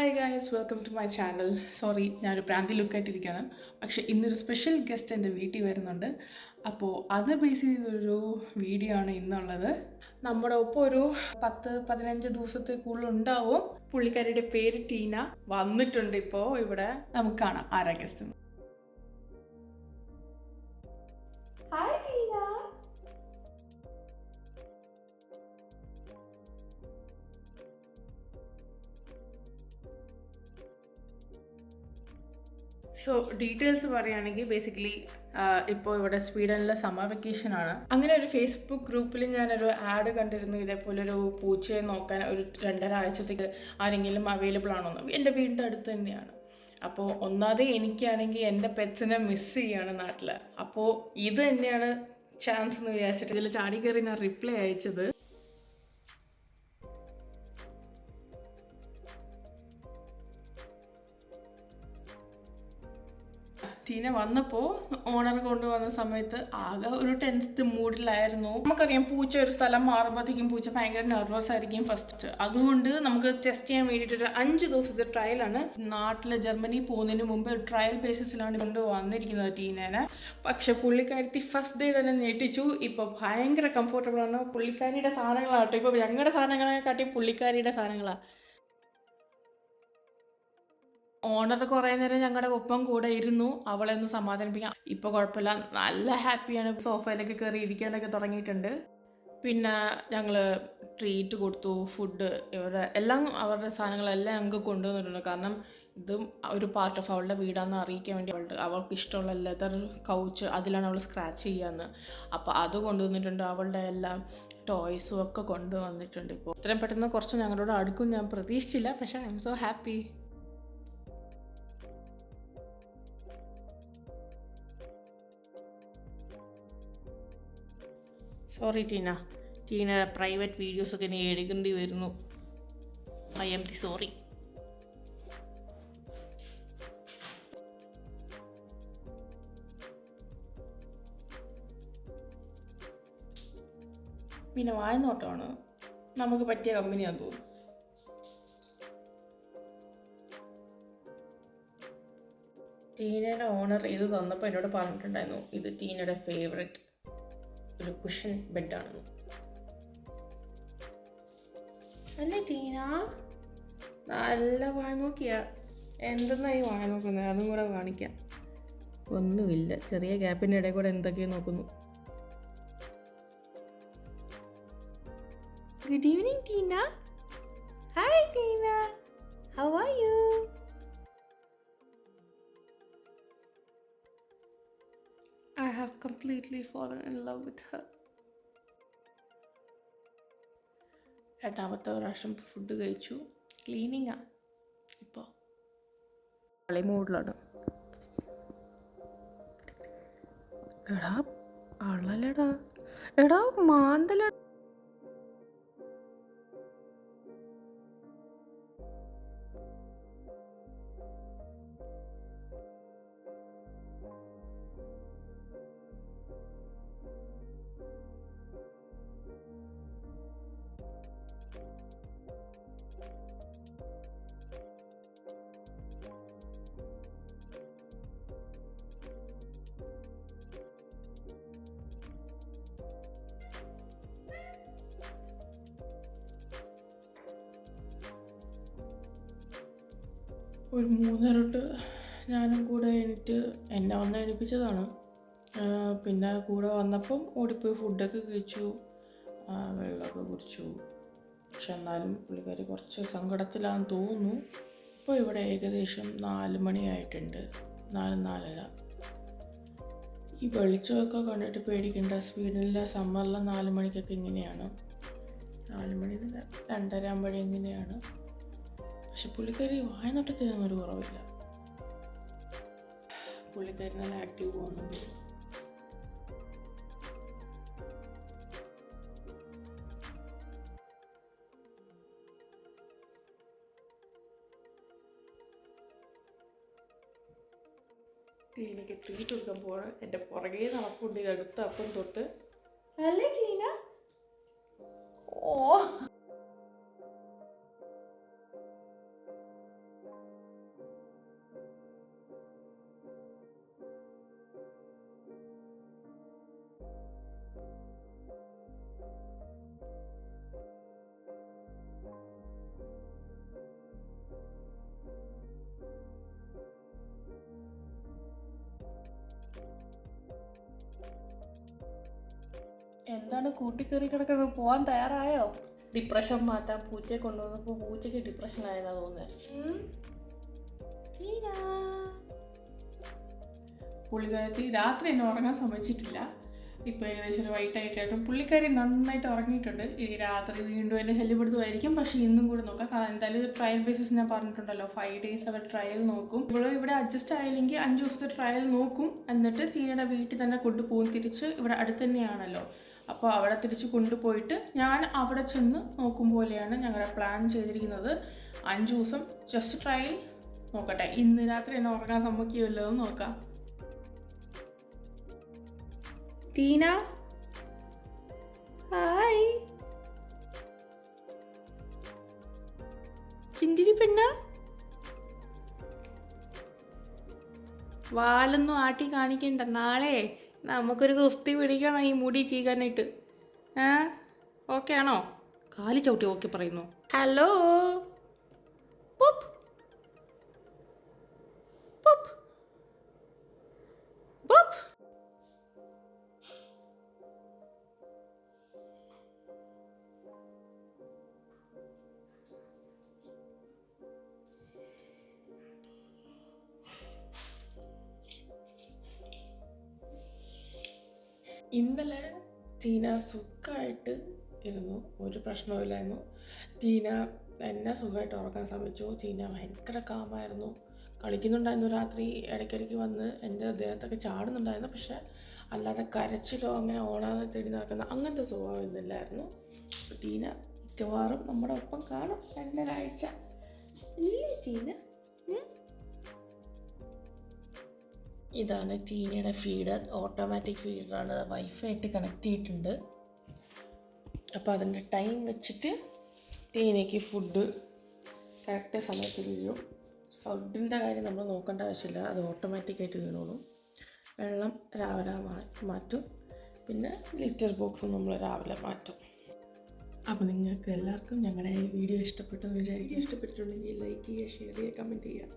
Hi guys, welcome to my channel. Sorry, ഞാനൊരു പ്രാന്തി ലുക്കായിട്ടിരിക്കുകയാണ്. പക്ഷേ ഇന്നൊരു സ്പെഷ്യൽ ഗസ്റ്റ് എൻ്റെ വീട്ടിൽ വരുന്നുണ്ട്. അപ്പോൾ അത് ബേസ് ചെയ്തൊരു വീഡിയോ ആണ് ഇന്നുള്ളത്. നമ്മുടെ ഒപ്പം ഒരു 10-15 ദിവസത്തെ കൂടുതൽ ഉണ്ടാവും. പുള്ളിക്കാരിയുടെ പേര് ടീന. വന്നിട്ടുണ്ട് ഇപ്പോൾ ഇവിടെ. നമുക്ക് കാണാം ആരാ guest. Hi Teena. So details പറയുകയാണെങ്കിൽ ബേസിക്കലി ഇപ്പോൾ ഇവിടെ സ്വീഡനിലെ സമ്മർ വെക്കേഷനാണ്. അങ്ങനെ ഒരു ഫേസ്ബുക്ക് ഗ്രൂപ്പിൽ ഞാനൊരു ആഡ് കണ്ടിരുന്നു, ഇതേപോലൊരു പൂച്ചയെ നോക്കാൻ ഒരു 2.5 ആഴ്ചത്തേക്ക് ആരെങ്കിലും അവൈലബിൾ ആണോന്ന്. എൻ്റെ വീടിൻ്റെ അടുത്ത് തന്നെയാണ്. അപ്പോൾ ഒന്നാമത് എനിക്കാണെങ്കിൽ എൻ്റെ പെറ്റ്സിനെ മിസ് ചെയ്യാണ് നാട്ടിൽ. അപ്പോൾ ഇത് തന്നെയാണ് ചാൻസ് എന്ന് വിചാരിച്ചിട്ട് ഇതിൽ ചാടി കയറി ഞാൻ റിപ്ലൈ അയച്ചത്. ടീന വന്നപ്പോൾ ഓണർ കൊണ്ടുവന്ന സമയത്ത് ആകെ ഒരു ടെൻസ്ഡ് മൂഡിലായിരുന്നു. നമുക്കറിയാം പൂച്ച ഒരു സ്ഥലം മാറുമ്പോഴത്തേക്കും പൂച്ച ഭയങ്കര നെർവസ് ആയിരിക്കും ഫസ്റ്റ്. അതുകൊണ്ട് നമുക്ക് ടെസ്റ്റ് ചെയ്യാൻ വേണ്ടിയിട്ടൊരു 5 ദിവസത്തെ ട്രയലാണ്. നാട്ടിലെ ജർമ്മനി പോകുന്നതിന് മുമ്പ് ഒരു ട്രയൽ ബേസിസിലാണ് കൊണ്ട് വന്നിരിക്കുന്നത് ടീനേനെ. പക്ഷെ പുള്ളിക്കാരത്തി ഫസ്റ്റ് ഡേ തന്നെ ഞെട്ടിച്ചു. ഇപ്പോൾ ഭയങ്കര കംഫർട്ടബിളാണ്. പുള്ളിക്കാരിയുടെ സാധനങ്ങളാട്ടോ ഇപ്പോൾ ഞങ്ങളുടെ സാധനങ്ങളെ കാട്ടി പുള്ളിക്കാരിയുടെ സാധനങ്ങളാണ്. ഓണർ കുറേ നേരം ഞങ്ങളുടെ ഒപ്പം കൂടെ ഇരുന്നു, അവളെ ഒന്ന് സമാധാനിപ്പിക്കാം. ഇപ്പോൾ കുഴപ്പമില്ല, നല്ല ഹാപ്പിയാണ്. സോഫയിലൊക്കെ കയറി ഇരിക്കാനൊക്കെ തുടങ്ങിയിട്ടുണ്ട്. പിന്നെ ഞങ്ങൾ ട്രീറ്റ് കൊടുത്തു, ഫുഡ്, അവരുടെ സാധനങ്ങളെല്ലാം ഞങ്ങൾക്ക് കൊണ്ടുവന്നിട്ടുണ്ട്. കാരണം ഇതും ഒരു പാർട്ട് ഓഫ് അവളുടെ വീടാണെന്ന് അറിയിക്കാൻ വേണ്ടി അവൾക്ക് ഇഷ്ടമുള്ള ലെതർ കൗച്ച് അതിലാണ് അവൾ സ്ക്രാച്ച് ചെയ്യാന്ന്. അപ്പോൾ അത് കൊണ്ടുവന്നിട്ടുണ്ട്. അവളുടെ എല്ലാം ടോയ്സും ഒക്കെ കൊണ്ടുവന്നിട്ടുണ്ട്. ഇപ്പോൾ ഇത്രയും പെട്ടെന്ന് കുറച്ച് ഞങ്ങളോട് അടുക്കും ഞാൻ പ്രതീക്ഷിച്ചില്ല. പക്ഷേ I'm so happy. Sorry Teena private വീഡിയോസൊക്കെ ഇനി എടുക്കേണ്ടി വരുന്നു. I'm the sorry. പിന്നെ വായനോട്ടമാണ് നമുക്ക് പറ്റിയ കമ്പനിയാന്ന് തോന്നുന്നു. ടീനയുടെ ഓണർ ഇത് തന്നപ്പോൾ എന്നോട് പറഞ്ഞിട്ടുണ്ടായിരുന്നു ഇത് ടീനയുടെ ഫേവറേറ്റ് ഒരു കുഷൻ ബെഡാണെന്ന്. അല്ലേ ടീന? നല്ല വാങ്ങി നോക്കിയ എന്തെന്നായി വാങ്ങി നോക്കുന്നത്? അതും കൂടെ കാണിക്കാം. ഒന്നുമില്ല, ചെറിയ ഗ്യാപ്പിൻ്റെ ഇടയിൽ കൂടെ എന്തൊക്കെയോ നോക്കുന്നു. Good evening Teena. Hi Teena, how are you? I have completely fallen in love with her. രണ്ടാമത്തെ പ്രാവശ്യം ഫുഡ് കഴിച്ചു. ക്ലീനിങ്ങാ ഇപ്പോൾ. കളി മൂഡിലാണ്. എടാ അള്ളലടാ, എടാ മാന്തല. ഒരു 3 തൊട്ട് ഞാനും കൂടെ എന്നെ വന്ന് എണീപ്പിച്ചതാണ്. പിന്നെ കൂടെ വന്നപ്പം ഓടിപ്പോയി ഫുഡൊക്കെ കഴിച്ചു, വെള്ളമൊക്കെ കുടിച്ചു. പക്ഷെ എന്നാലും പുള്ളിക്കാരി കുറച്ച് സങ്കടത്തിലാണെന്ന് തോന്നുന്നു. ഇപ്പോൾ ഇവിടെ ഏകദേശം 4 മണിയായിട്ടുണ്ട്, 4-4:30. ഈ വെളിച്ചമൊക്കെ കണ്ടിട്ട് പേടിക്കണ്ട. സ്വീഡനിലെ സമ്മറിലെ 4 മണിക്കൊക്കെ ഇങ്ങനെയാണ്. 4 മണി 2:30 ആകുമ്പോഴേ ഇങ്ങനെയാണ്. പക്ഷെ പുള്ളിക്കാരി വായനോട്ടത്തിനൊന്നും ഒരു കുറവില്ല. പുള്ളിക്കാരി നല്ല ആക്റ്റീവ് പോകുന്നുണ്ട്. ടീനയ്ക്ക് ട്രീറ്റ് കൊടുക്കാൻ പോകണം. എൻ്റെ പുറകെ നടപ്പുണ്ട് അടുത്ത അപ്പം തൊട്ട്. അല്ലേ ടീന? ഓ എന്താണ് കൂട്ടിക്കറി കിടക്കുന്നത്? പോകാൻ തയ്യാറായോ? ഡിപ്രഷൻ മാറ്റാൻ പൂച്ചയെ കൊണ്ടുവന്നപ്പോൾ പൂച്ചയ്ക്ക് ഡിപ്രഷൻ ആയതാ തോന്നുന്നത്. പുള്ളിക്കാരത്തി രാത്രി എന്നെ ഉറങ്ങാൻ സമ്മതിച്ചിട്ടില്ല. ഇപ്പോൾ ഏകദേശം ഒരു വൈകിട്ടായിട്ടും പുള്ളിക്കാരി നന്നായിട്ട് ഉറങ്ങിയിട്ടുണ്ട്. ഈ രാത്രി വീണ്ടും എന്നെ ശല്യപ്പെടുത്തുമായിരിക്കും. പക്ഷേ ഇന്നും കൂടെ നോക്കാം. കാരണം എന്തായാലും ഇത് ട്രയൽ ബേസിസ് ഞാൻ പറഞ്ഞിട്ടുണ്ടല്ലോ, 5 days അവർ ട്രയൽ നോക്കും. ഇവിടെ അഡ്ജസ്റ്റ് ആയില്ലെങ്കിൽ 5 ദിവസത്തെ ട്രയൽ നോക്കും. എന്നിട്ട് ടീനയുടെ വീട്ടിൽ തന്നെ കൊണ്ടുപോകും. തിരിച്ച് ഇവിടെ അടുത്ത് തന്നെയാണല്ലോ, അപ്പോൾ അവിടെ തിരിച്ച് കൊണ്ടുപോയിട്ട് ഞാൻ അവിടെ ചെന്ന് നോക്കും പോലെയാണ് ഞങ്ങളുടെ പ്ലാൻ ചെയ്തിരിക്കുന്നത്. 5 ദിവസം ജസ്റ്റ് ട്രയൽ നോക്കട്ടെ. ഇന്ന് രാത്രി എന്നെ ഉറങ്ങാൻ സമ്മതിക്കുമല്ലോ എന്ന് നോക്കാം. ടീന, ഹായ്. ചിന്തിരി പെണ്ണ, വാലൊന്നും ആട്ടി കാണിക്കണ്ട. നാളെ നമുക്കൊരു കുസ്തി പിടിക്കണം ഈ മുടി ചീകാനായിട്ട്. ഓക്കെ ആണോ? കാലി ചവിട്ടി ഓക്കെ പറയുന്നു. ഹലോ. പുപ്പ് പുപ്പ് പുപ്പ്. ഇന്നലെ ടീന സുഖമായിട്ട് ഇരുന്നു, ഒരു പ്രശ്നവുമില്ലായിരുന്നു. ടീന എന്നെ സുഖമായിട്ട് ഉറക്കാൻ ശ്രമിച്ചു. ടീന ഭയങ്കര കാമായിരുന്നു, കളിക്കുന്നുണ്ടായിരുന്നു. രാത്രി ഇടയ്ക്കിടയ്ക്ക് വന്ന് എൻ്റെ ദേഹത്തൊക്കെ ചാടുന്നുണ്ടായിരുന്നു. പക്ഷെ അല്ലാതെ കരച്ചിലോ അങ്ങനെ ഓണാതെ തേടി നടക്കുന്ന അങ്ങനത്തെ സ്വഭാവം ഇന്നില്ലായിരുന്നു. ടീന മിക്കവാറും നമ്മുടെ ഒപ്പം കാണും 2 ആഴ്ച. ഇല്ലേ ടീന? ഇതാണ് ടീനയുടെ ഫീഡർ, ഓട്ടോമാറ്റിക് ഫീഡറാണ്. വൈഫൈ ആയിട്ട് കണക്ട് ചെയ്തിട്ടുണ്ട്. അപ്പോൾ അതിൻ്റെ ടൈം വെച്ചിട്ട് ടീനയ്ക്ക് ഫുഡ് കറക്റ്റ് സമയത്ത് വീഴും. ഫുഡിൻ്റെ കാര്യം നമ്മൾ നോക്കേണ്ട ആവശ്യമില്ല, അത് ഓട്ടോമാറ്റിക്കായിട്ട് വീണോളും. വെള്ളം രാവിലെ മാറ്റും, പിന്നെ ലിറ്റർ ബോക്സും നമ്മൾ രാവിലെ മാറ്റും. അപ്പോൾ നിങ്ങൾക്ക് എല്ലാവർക്കും ഞങ്ങളുടെ വീഡിയോ ഇഷ്ടപ്പെട്ടെന്ന് വിചാരിക്കും. ഇഷ്ടപ്പെട്ടിട്ടുണ്ടെങ്കിൽ ലൈക്ക് ചെയ്യുക, ഷെയർ ചെയ്യുക, കമൻറ്റ് ചെയ്യുക.